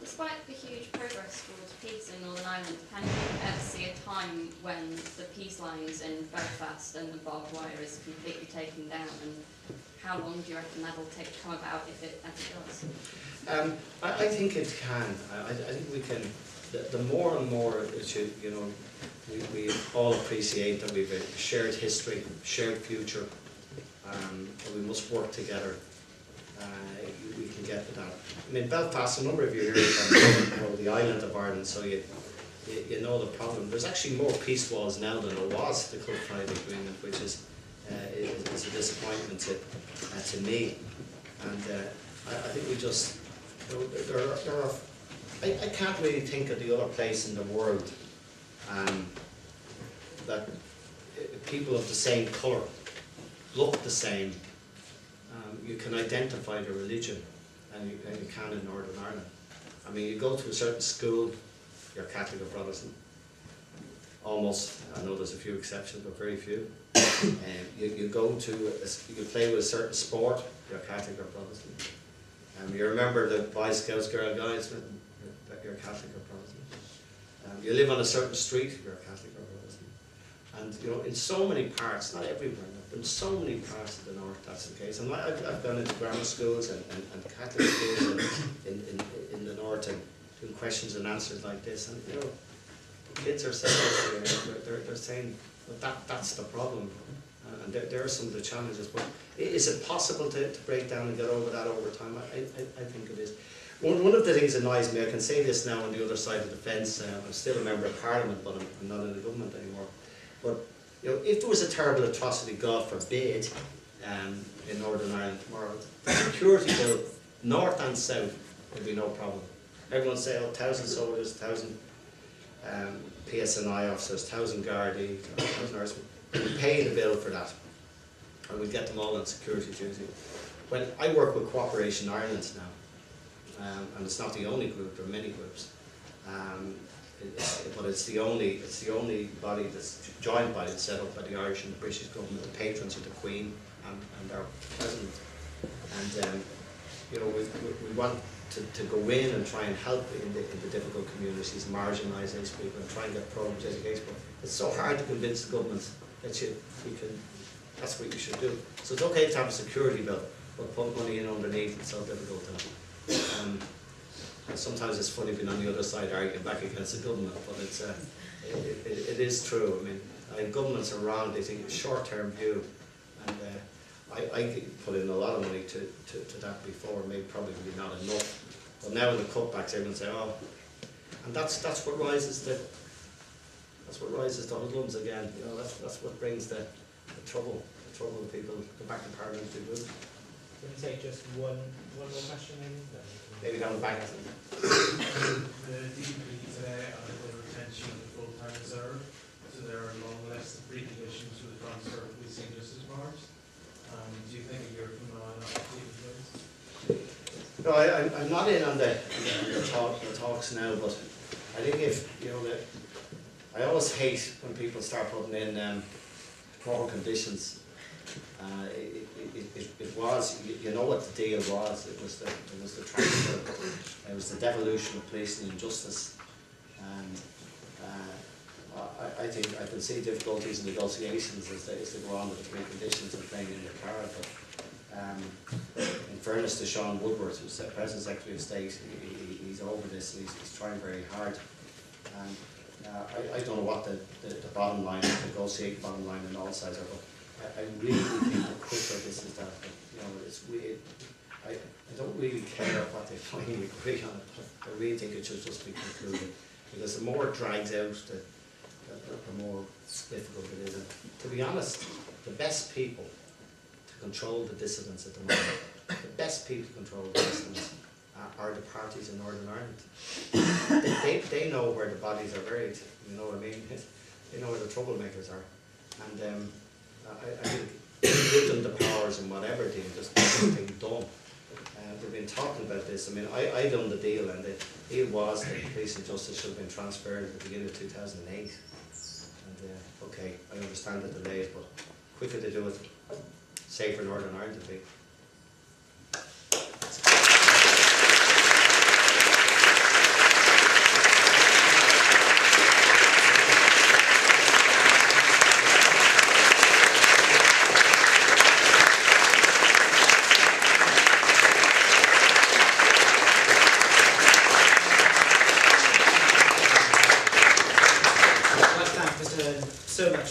Despite the huge progress towards peace in Northern Ireland, can you ever see a time when the peace lines in Belfast and the barbed wire is completely taken down? And how long do you reckon that will take to come about if it ever does? I think it can. I think we can. The more and more it should, we all appreciate that we've a shared history, shared future, and we must work together. We can get to that. I mean, Belfast, a number of you here from the island of Ireland, so you know the problem. There's actually more peace walls now than there was the Good Friday Agreement, which is a disappointment to me. And I think we just, I can't really think of the other place in the world that people of the same colour look the same. You can identify the religion, and you can in Northern Ireland. I mean, you go to a certain school, you're Catholic or Protestant. Almost, I know there's a few exceptions, but very few. You go to, you play with a certain sport, you're Catholic or Protestant. You remember the Boy Scouts, Girl Guides, you're Catholic or Protestant. You live on a certain street, you're Catholic or Protestant. And in so many parts, not everywhere, but in so many parts of the north that's the case. And I've gone into grammar schools and Catholic schools in the north and doing questions and answers like this, and kids are saying they're saying that's the problem, and there are some of the challenges. But is it possible to break down and get over that over time? I think it is. One of the things that annoys me, I can say this now on the other side of the fence, I'm still a member of Parliament, but I'm not in the government anymore. But if there was a terrible atrocity, God forbid, in Northern Ireland tomorrow, the security bill, north and south, would be no problem. Everyone say, 1,000 soldiers, 1,000 PSNI officers, 1,000 Gardaí, 1,000 nurses. We pay the bill for that, and we get them all on security duty. When I work with Cooperation Ireland now, and it's not the only group, there are many groups. But it's the only body that's joined by it, set up by the Irish and the British government, the patrons of the Queen and our President. And we want to go in and try and help in the difficult communities, marginalise these people, and try and get programs education. But it's so hard to convince the government that that's what you should do. So it's okay to have a security bill, but put money in underneath. It's so difficult to. And sometimes it's funny being on the other side arguing back against the government, but it is true. I mean, governments are wrong. They think it's short-term view, and I put in a lot of money to that before, maybe probably not enough. But now in the cutbacks, everyone say, and that's what rises the hoodlums again. That's what brings the trouble. The trouble when people go back to Parliament to do. Can you take just one more question, maybe? Maybe down the back. The DP today on the retention of the full-time reserve, so there are long lists of preconditions for the transfer of policing justice powers. Do you think a year from now that will take place? No, I'm not in on the talks now, but I think if I always hate when people start putting in poor conditions. It was, what the deal was. It was the transfer. It was the devolution of policing and justice, and I think I can see difficulties in negotiations as they go on with the preconditions and playing in the card. But in fairness to Sean Woodward, who's the President Secretary of State, he's over this. And he's trying very hard. And I don't know what the bottom line, negotiate bottom line on all sides are. But I really think the quicker this is that, it's weird. I don't really care what they finally agree on it. I really think it should just be concluded, because the more it drags out, the more difficult it is. And to be honest, the best people to control the dissidents at the moment, the best people to control the dissidents are the parties in Northern Ireland. They know where the bodies are buried. You know what I mean? They know where the troublemakers are, and I think give them the powers and whatever they just get everything done. We've been talking about this. I mean, I done the deal, and the deal was that police and justice should have been transferred at the beginning of 2008. And okay, I understand the delays, but quicker to do it, safer Northern Ireland to be.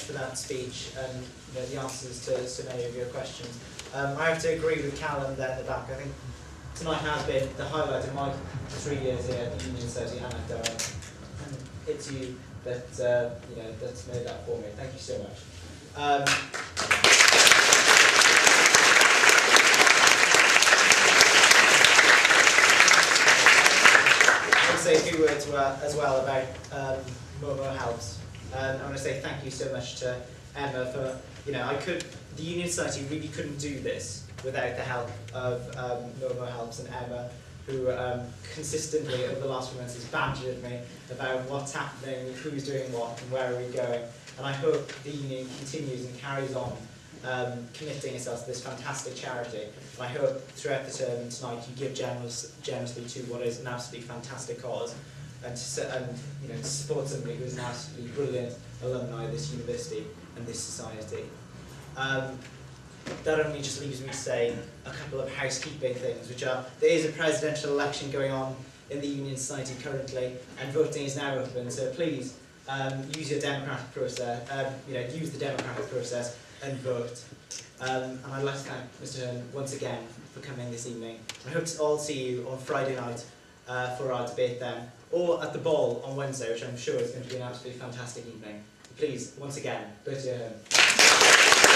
for that speech and the answers to so many of your questions. I have to agree with Callum there at the back. I think tonight has been the highlight of my 3 years here at the Union Society and at Durham. And it's you that that's made that for me. Thank you so much. I want to say a few words as well about Momo Helps. I want to say thank you so much to Emma for, the Union Society really couldn't do this without the help of Momo Helps and Emma, who consistently over the last few months has bantered me about what's happening, who's doing what, and where are we going. And I hope the union continues and carries on committing itself to this fantastic charity. And I hope throughout the term tonight you give generously to what is an absolutely fantastic cause, and to support somebody who is an absolutely brilliant alumni of this university and this society. That only just leaves me to say a couple of housekeeping things, which are, there is a presidential election going on in the Union Society currently, and voting is now open, so please use your democratic process, use the democratic process and vote. And I'd like to thank Mr. Ahern once again for coming this evening. I hope to all see you on Friday night for our debate then, or at the ball on Wednesday, which I'm sure is going to be an absolutely fantastic evening. Please, once again, Bertie Ahern.